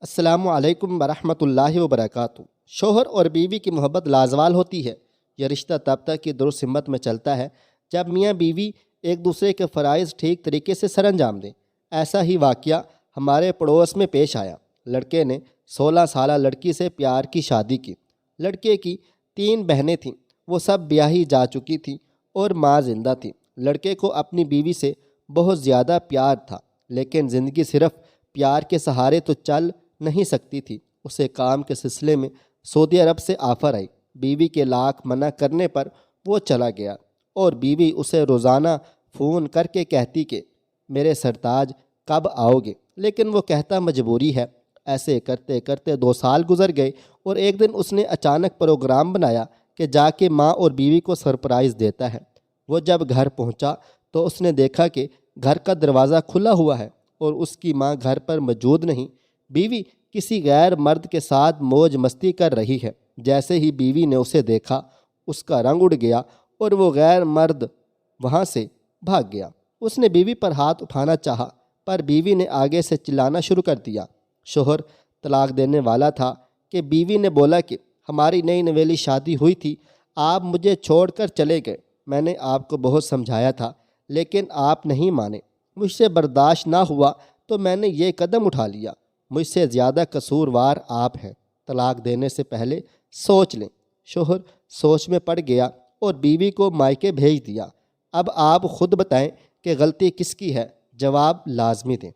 السلام علیکم ورحمۃ اللہ وبرکاتہ۔ شوہر اور بیوی کی محبت لازوال ہوتی ہے۔ یہ رشتہ تب تک کی درست سمت میں چلتا ہے جب میاں بیوی ایک دوسرے کے فرائض ٹھیک طریقے سے سر انجام دیں۔ ایسا ہی واقعہ ہمارے پڑوس میں پیش آیا۔ لڑکے نے 16 سالہ لڑکی سے پیار کی شادی کی۔ لڑکے کی 3 بہنیں تھیں، وہ سب بیاہی جا چکی تھیں اور ماں زندہ تھی۔ لڑکے کو اپنی بیوی سے بہت زیادہ پیار تھا، لیکن زندگی صرف پیار کے سہارے تو چل نہیں سکتی تھی۔ اسے کام کے سلسلے میں سعودی عرب سے آفر آئی۔ بیوی کے لاکھ منع کرنے پر وہ چلا گیا اور بیوی اسے روزانہ فون کر کے کہتی کہ میرے سرتاج کب آؤ گے، لیکن وہ کہتا مجبوری ہے۔ ایسے کرتے کرتے 2 سال گزر گئے اور ایک دن اس نے اچانک پروگرام بنایا کہ جا کے ماں اور بیوی کو سرپرائز دیتا ہے۔ وہ جب گھر پہنچا تو اس نے دیکھا کہ گھر کا دروازہ کھلا ہوا ہے اور اس کی ماں گھر پر موجود نہیں۔ بیوی کسی غیر مرد کے ساتھ موج مستی کر رہی ہے۔ جیسے ہی بیوی نے اسے دیکھا، اس کا رنگ اڑ گیا اور وہ غیر مرد وہاں سے بھاگ گیا۔ اس نے بیوی پر ہاتھ اٹھانا چاہا، پر بیوی نے آگے سے چلانا شروع کر دیا۔ شوہر طلاق دینے والا تھا کہ بیوی نے بولا کہ ہماری نئی نویلی شادی ہوئی تھی، آپ مجھے چھوڑ کر چلے گئے۔ میں نے آپ کو بہت سمجھایا تھا، لیکن آپ نہیں مانے۔ مجھ سے برداشت نہ ہوا تو میں نے یہ قدم اٹھا لیا۔ مجھ سے زیادہ قصوروار آپ ہیں۔ طلاق دینے سے پہلے سوچ لیں۔ شوہر سوچ میں پڑ گیا اور بیوی کو مائکے بھیج دیا۔ اب آپ خود بتائیں کہ غلطی کس کی ہے؟ جواب لازمی دیں۔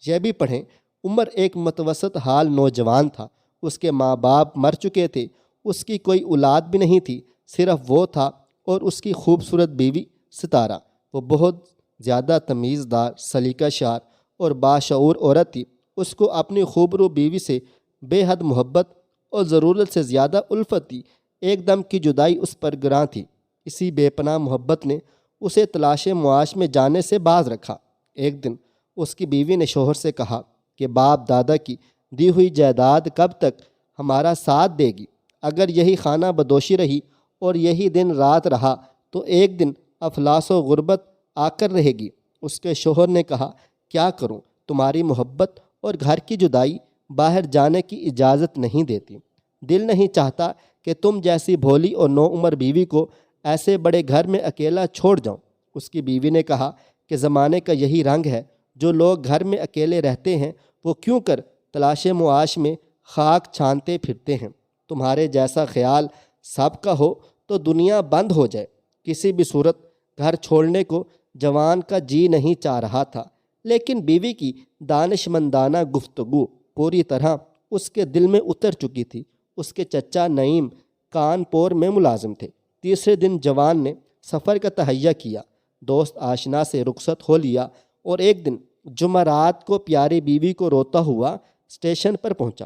یہ بھی پڑھیں، عمر ایک متوسط حال نوجوان تھا۔ اس کے ماں باپ مر چکے تھے، اس کی کوئی اولاد بھی نہیں تھی، صرف وہ تھا اور اس کی خوبصورت بیوی ستارہ۔ وہ بہت زیادہ تمیزدار، سلیقہ شار اور باشعور عورت تھی۔ اس کو اپنی خوبرو بیوی سے بے حد محبت اور ضرورت سے زیادہ الفت تھی۔ ایک دم کی جدائی اس پر گراں تھی۔ اسی بے پناہ محبت نے اسے تلاش معاش میں جانے سے باز رکھا۔ ایک دن اس کی بیوی نے شوہر سے کہا کہ باپ دادا کی دی ہوئی جائیداد کب تک ہمارا ساتھ دے گی؟ اگر یہی خانہ بدوشی رہی اور یہی دن رات رہا تو ایک دن افلاس و غربت آ کر رہے گی۔ اس کے شوہر نے کہا کیا کروں، تمہاری محبت اور گھر کی جدائی باہر جانے کی اجازت نہیں دیتی۔ دل نہیں چاہتا کہ تم جیسی بھولی اور نو عمر بیوی کو ایسے بڑے گھر میں اکیلا چھوڑ جاؤں۔ اس کی بیوی نے کہا کہ زمانے کا یہی رنگ ہے، جو لوگ گھر میں اکیلے رہتے ہیں وہ کیوں کر تلاش معاش میں خاک چھانتے پھرتے ہیں۔ تمہارے جیسا خیال سب کا ہو تو دنیا بند ہو جائے۔ کسی بھی صورت گھر چھوڑنے کو جوان کا جی نہیں چاہ رہا تھا، لیکن بیوی کی دانشمندانہ گفتگو پوری طرح اس کے دل میں اتر چکی تھی۔ اس کے چچا نعیم کانپور میں ملازم تھے۔ تیسرے دن جوان نے سفر کا تہیہ کیا، دوست آشنا سے رخصت ہو لیا اور ایک دن جمعرات کو پیاری بیوی کو روتا ہوا اسٹیشن پر پہنچا۔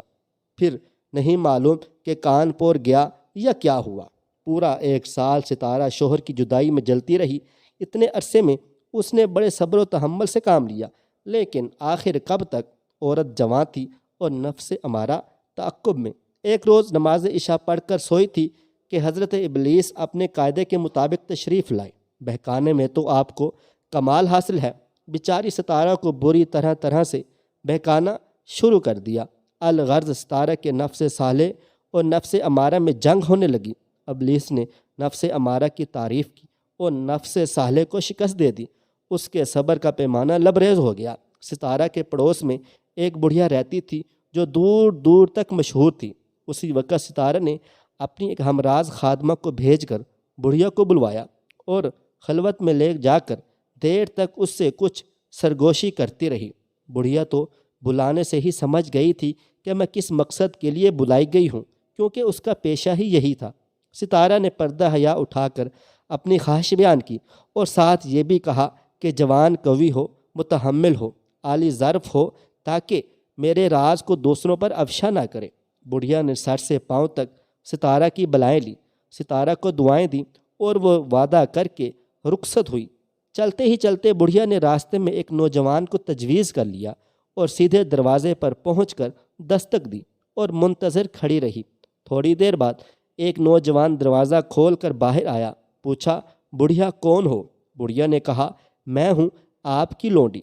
پھر نہیں معلوم کہ کانپور گیا یا کیا ہوا۔ پورا 1 سال ستارہ شوہر کی جدائی میں جلتی رہی۔ اتنے عرصے میں اس نے بڑے صبر و تحمل سے کام لیا، لیکن آخر کب تک؟ عورت جوان تھی اور نفس امارہ تعقب میں۔ ایک روز نماز عشاء پڑھ کر سوئی تھی کہ حضرت ابلیس اپنے قاعدے کے مطابق تشریف لائے۔ بہکانے میں تو آپ کو کمال حاصل ہے۔ بیچاری ستارہ کو بری طرح سے بہکانا شروع کر دیا۔ الغرض ستارہ کے نفس صالح اور نفس امارہ میں جنگ ہونے لگی۔ ابلیس نے نفس امارہ کی تعریف کی اور نفس صالح کو شکست دے دی۔ اس کے صبر کا پیمانہ لبریز ہو گیا۔ ستارہ کے پڑوس میں ایک بڑھیا رہتی تھی جو دور دور تک مشہور تھی۔ اسی وقت ستارہ نے اپنی ایک ہمراز خادمہ کو بھیج کر بڑھیا کو بلوایا اور خلوت میں لے جا کر دیر تک اس سے کچھ سرگوشی کرتی رہی۔ بڑھیا تو بلانے سے ہی سمجھ گئی تھی کہ میں کس مقصد کے لیے بلائی گئی ہوں، کیونکہ اس کا پیشہ ہی یہی تھا۔ ستارہ نے پردہ حیا اٹھا کر اپنی خواہش بیان کی اور ساتھ یہ بھی کہا کہ جوان قوی ہو، متحمل ہو، عالی ظرف ہو، تاکہ میرے راز کو دوسروں پر افشا نہ کرے۔ بڑھیا نے سر سے پاؤں تک ستارہ کی بلائیں لی، ستارہ کو دعائیں دیں اور وہ وعدہ کر کے رخصت ہوئی۔ چلتے ہی چلتے بڑھیا نے راستے میں ایک نوجوان کو تجویز کر لیا اور سیدھے دروازے پر پہنچ کر دستک دی اور منتظر کھڑی رہی۔ تھوڑی دیر بعد ایک نوجوان دروازہ کھول کر باہر آیا۔ پوچھا بڑھیا کون ہو؟ بڑھیا نے کہا میں ہوں آپ کی لونڈی۔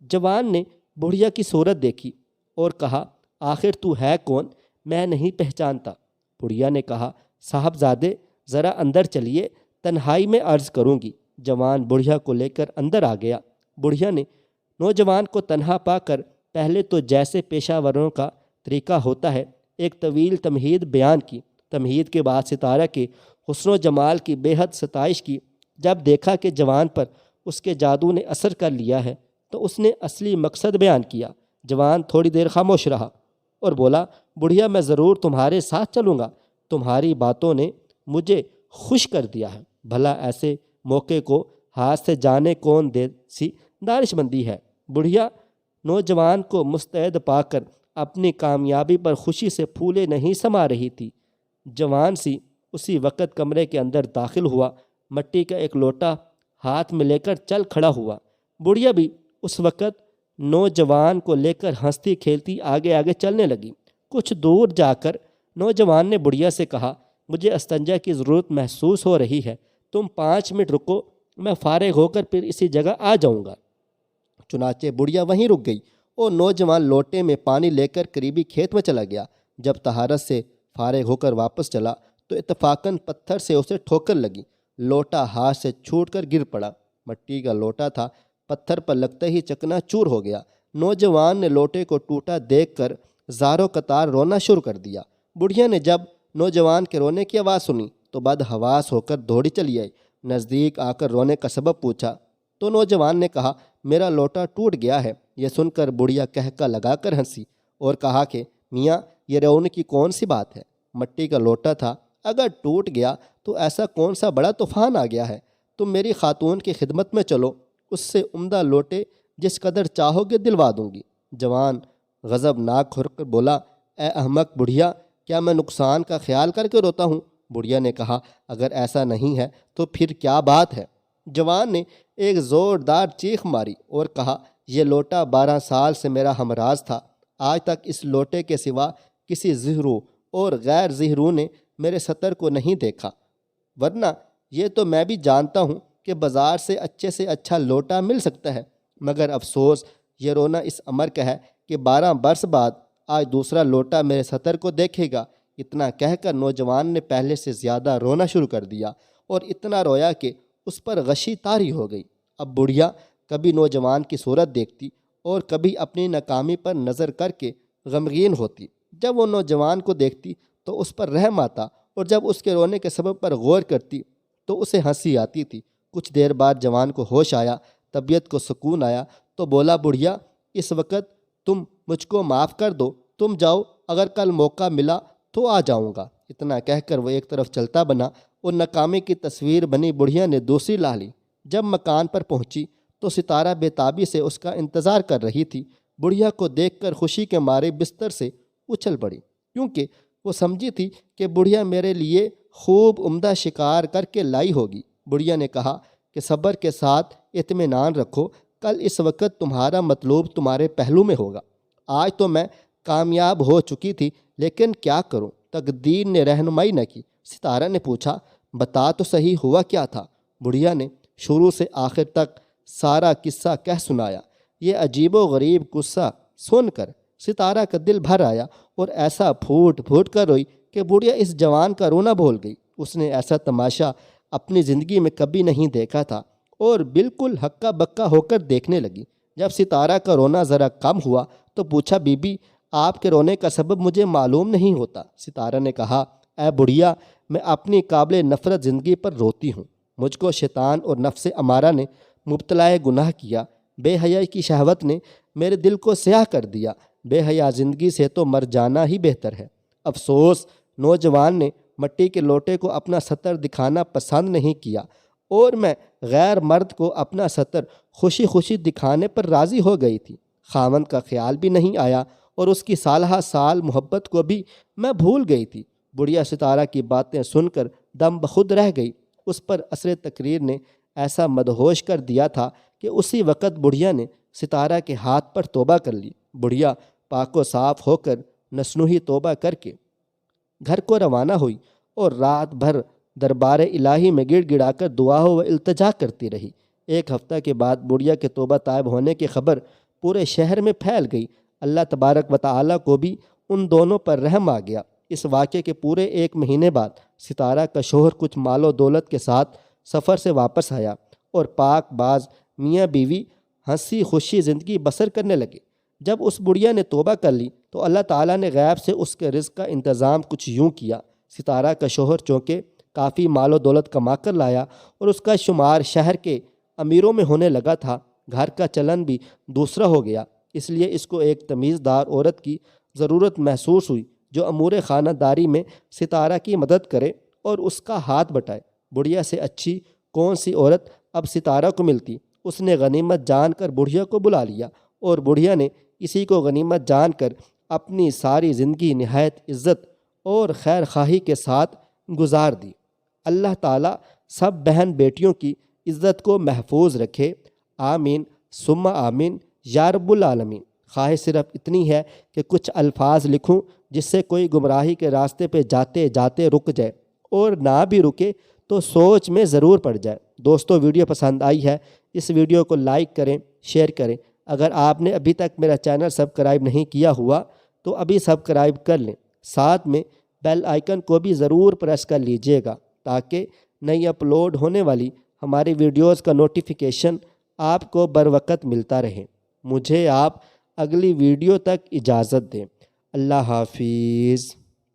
جوان نے بڑھیا کی صورت دیکھی اور کہا آخر تو ہے کون؟ میں نہیں پہچانتا۔ بڑھیا نے کہا، صاحبزادے ذرا اندر چلیے، تنہائی میں عرض کروں گی۔ جوان بڑھیا کو لے کر اندر آ گیا۔ بڑھیا نے نوجوان کو تنہا پا کر پہلے تو جیسے پیشہ وروں کا طریقہ ہوتا ہے ایک طویل تمہید بیان کی۔ تمہید کے بعد ستارہ کے حسن و جمال کی بے حد ستائش کی۔ جب دیکھا کہ جوان پر اس کے جادو نے اثر کر لیا ہے تو اس نے اصلی مقصد بیان کیا۔ جوان تھوڑی دیر خاموش رہا اور بولا، بڑھیا میں ضرور تمہارے ساتھ چلوں گا، تمہاری باتوں نے مجھے خوش کر دیا ہے۔ بھلا ایسے موقع کو ہاتھ سے جانے کون دے سی دانش مندی ہے۔ بڑھیا نوجوان کو مستعد پا کر اپنی کامیابی پر خوشی سے پھولے نہیں سما رہی تھی۔ جوان سی اسی وقت کمرے کے اندر داخل ہوا، مٹی کا ایک لوٹا ہاتھ میں لے کر چل کھڑا ہوا۔ بڑھیا بھی اس وقت نوجوان کو لے کر ہنستی کھیلتی آگے آگے چلنے لگی۔ کچھ دور جا کر نوجوان نے بڑھیا سے کہا، مجھے استنجا کی ضرورت محسوس ہو رہی ہے، تم 5 منٹ رکو، میں فارغ ہو کر پھر اسی جگہ آ جاؤں گا۔ چنانچہ بڑھیا وہیں رک گئی اور نوجوان لوٹے میں پانی لے کر قریبی کھیت میں چلا گیا۔ جب طہارت سے فارغ ہو کر واپس چلا تو اتفاقاً پتھر سے اسے ٹھوکر لگی۔ لوٹا ہاتھ سے چھوٹ کر گر پڑا۔ مٹی کا لوٹا تھا، پتھر پر لگتے ہی چکنا چور ہو گیا۔ نوجوان نے لوٹے کو ٹوٹا دیکھ کر زاروں قطار رونا شروع کر دیا۔ بڑھیا نے جب نوجوان کے رونے کی آواز سنی تو بدحواس ہو کر دوڑی چلی آئی۔ نزدیک آ کر رونے کا سبب پوچھا تو نوجوان نے کہا، میرا لوٹا ٹوٹ گیا ہے۔ یہ سن کر بڑھیا کہکا لگا کر ہنسی اور کہا کہ میاں یہ رونے کی کون سی بات ہے؟ مٹی کا لوٹا تھا، اگر ٹوٹ گیا تو ایسا کون سا بڑا طوفان آ گیا ہے؟ تم میری خاتون کی خدمت میں چلو، اس سے عمدہ لوٹے جس قدر چاہو گے دلوا دوں گی۔ جوان غضبناک ہو کر بولا، اے احمق بڑھیا، کیا میں نقصان کا خیال کر کے روتا ہوں؟ بڑھیا نے کہا، اگر ایسا نہیں ہے تو پھر کیا بات ہے؟ جوان نے ایک زوردار چیخ ماری اور کہا، یہ لوٹا 12 سال سے میرا ہمراز تھا، آج تک اس لوٹے کے سوا کسی زہرو اور غیر زہرو نے میرے سطر کو نہیں دیکھا، ورنہ یہ تو میں بھی جانتا ہوں کہ بازار سے اچھا لوٹا مل سکتا ہے، مگر افسوس یہ رونا اس امر کا ہے کہ 12 برس بعد آج دوسرا لوٹا میرے سطر کو دیکھے گا۔ اتنا کہہ کر نوجوان نے پہلے سے زیادہ رونا شروع کر دیا اور اتنا رویا کہ اس پر غشی طاری ہو گئی۔ اب بڑھیا کبھی نوجوان کی صورت دیکھتی اور کبھی اپنی ناکامی پر نظر کر کے غمگین ہوتی۔ جب وہ نوجوان کو دیکھتی تو اس پر رحم آتا اور جب اس کے رونے کے سبب پر غور کرتی تو اسے ہنسی آتی تھی۔ کچھ دیر بعد جوان کو ہوش آیا، طبیعت کو سکون آیا تو بولا، بڑھیا اس وقت تم مجھ کو معاف کر دو، تم جاؤ، اگر کل موقع ملا تو آ جاؤں گا۔ اتنا کہہ کر وہ ایک طرف چلتا بنا اور ناکامی کی تصویر بنی بڑھیا نے دوسری لا لی۔ جب مکان پر پہنچی تو ستارہ بے تابی سے اس کا انتظار کر رہی تھی۔ بڑھیا کو دیکھ کر خوشی کے مارے بستر سے اچھل پڑی، کیونکہ وہ سمجھی تھی کہ بڑھیا میرے لیے خوب عمدہ شکار کر کے لائی ہوگی۔ بڑھیا نے کہا کہ صبر کے ساتھ اطمینان رکھو، کل اس وقت تمہارا مطلوب تمہارے پہلو میں ہوگا۔ آج تو میں کامیاب ہو چکی تھی، لیکن کیا کروں، تقدیر نے رہنمائی نہ کی۔ ستارہ نے پوچھا، بتا تو صحیح ہوا کیا تھا؟ بڑھیا نے شروع سے آخر تک سارا قصہ کہہ سنایا۔ یہ عجیب و غریب قصہ سن کر ستارہ کا دل بھر آیا اور ایسا پھوٹ پھوٹ کر روئی کہ بڑھیا اس جوان کا رونا بھول گئی۔ اس نے ایسا تماشا اپنی زندگی میں کبھی نہیں دیکھا تھا اور بالکل ہکا بکا ہو کر دیکھنے لگی۔ جب ستارہ کا رونا ذرا کم ہوا تو پوچھا، بی بی آپ کے رونے کا سبب مجھے معلوم نہیں ہوتا؟ ستارہ نے کہا، اے بڑھیا، میں اپنی قابل نفرت زندگی پر روتی ہوں۔ مجھ کو شیطان اور نفس امارہ نے مبتلا گناہ کیا، بے حیائی کی شہوت نے میرے دل کو سیاہ کر دیا۔ بے حیا زندگی سے تو مر جانا ہی بہتر ہے۔ افسوس نوجوان نے مٹی کے لوٹے کو اپنا سطر دکھانا پسند نہیں کیا اور میں غیر مرد کو اپنا سطر خوشی خوشی دکھانے پر راضی ہو گئی تھی۔ خاوند کا خیال بھی نہیں آیا اور اس کی سالہ سال محبت کو بھی میں بھول گئی تھی۔ بڑھیا ستارہ کی باتیں سن کر دم بخود رہ گئی۔ اس پر اثر تقریر نے ایسا مدہوش کر دیا تھا کہ اسی وقت بڑھیا نے ستارہ کے ہاتھ پر توبہ کر لی۔ بڑھیا پاک و صاف ہو کر نسنوہی توبہ کر کے گھر کو روانہ ہوئی اور رات بھر دربار الہی میں گڑ گڑا کر دعا و التجا کرتی رہی۔ ایک ہفتہ کے بعد بڑھیا کے توبہ طائب ہونے کی خبر پورے شہر میں پھیل گئی۔ اللہ تبارک و تعالیٰ کو بھی ان دونوں پر رحم آ گیا۔ اس واقعے کے پورے 1 مہینے بعد ستارہ کا شوہر کچھ مال و دولت کے ساتھ سفر سے واپس آیا اور پاک باز میاں بیوی ہنسی خوشی زندگی بسر کرنے لگے۔ جب اس بڑھیا نے توبہ کر لی تو اللہ تعالیٰ نے غیب سے اس کے رزق کا انتظام کچھ یوں کیا۔ ستارہ کا شوہر چونکہ کافی مال و دولت کما کر لایا اور اس کا شمار شہر کے امیروں میں ہونے لگا تھا، گھر کا چلن بھی دوسرا ہو گیا، اس لیے اس کو ایک تمیز دار عورت کی ضرورت محسوس ہوئی جو امور خانہ داری میں ستارہ کی مدد کرے اور اس کا ہاتھ بٹائے۔ بڑھیا سے اچھی کون سی عورت اب ستارہ کو ملتی؟ اس نے غنیمت جان کر بڑھیا کو بلا لیا اور بڑھیا نے اسی کو غنیمت جان کر اپنی ساری زندگی نہایت عزت اور خیر خواہی کے ساتھ گزار دی۔ اللہ تعالیٰ سب بہن بیٹیوں کی عزت کو محفوظ رکھے، آمین ثم آمین یا رب العالمین۔ خواہش صرف اتنی ہے کہ کچھ الفاظ لکھوں جس سے کوئی گمراہی کے راستے پہ جاتے جاتے رک جائے، اور نہ بھی رکے تو سوچ میں ضرور پڑ جائے۔ دوستو، ویڈیو پسند آئی ہے اس ویڈیو کو لائک کریں، شیئر کریں۔ اگر آپ نے ابھی تک میرا چینل سبسکرائب نہیں کیا ہوا تو ابھی سبسکرائب کر لیں، ساتھ میں بیل آئیکن کو بھی ضرور پریس کر لیجئے گا تاکہ نئی اپلوڈ ہونے والی ہماری ویڈیوز کا نوٹیفیکیشن آپ کو بروقت ملتا رہے۔ مجھے آپ اگلی ویڈیو تک اجازت دیں۔ اللہ حافظ۔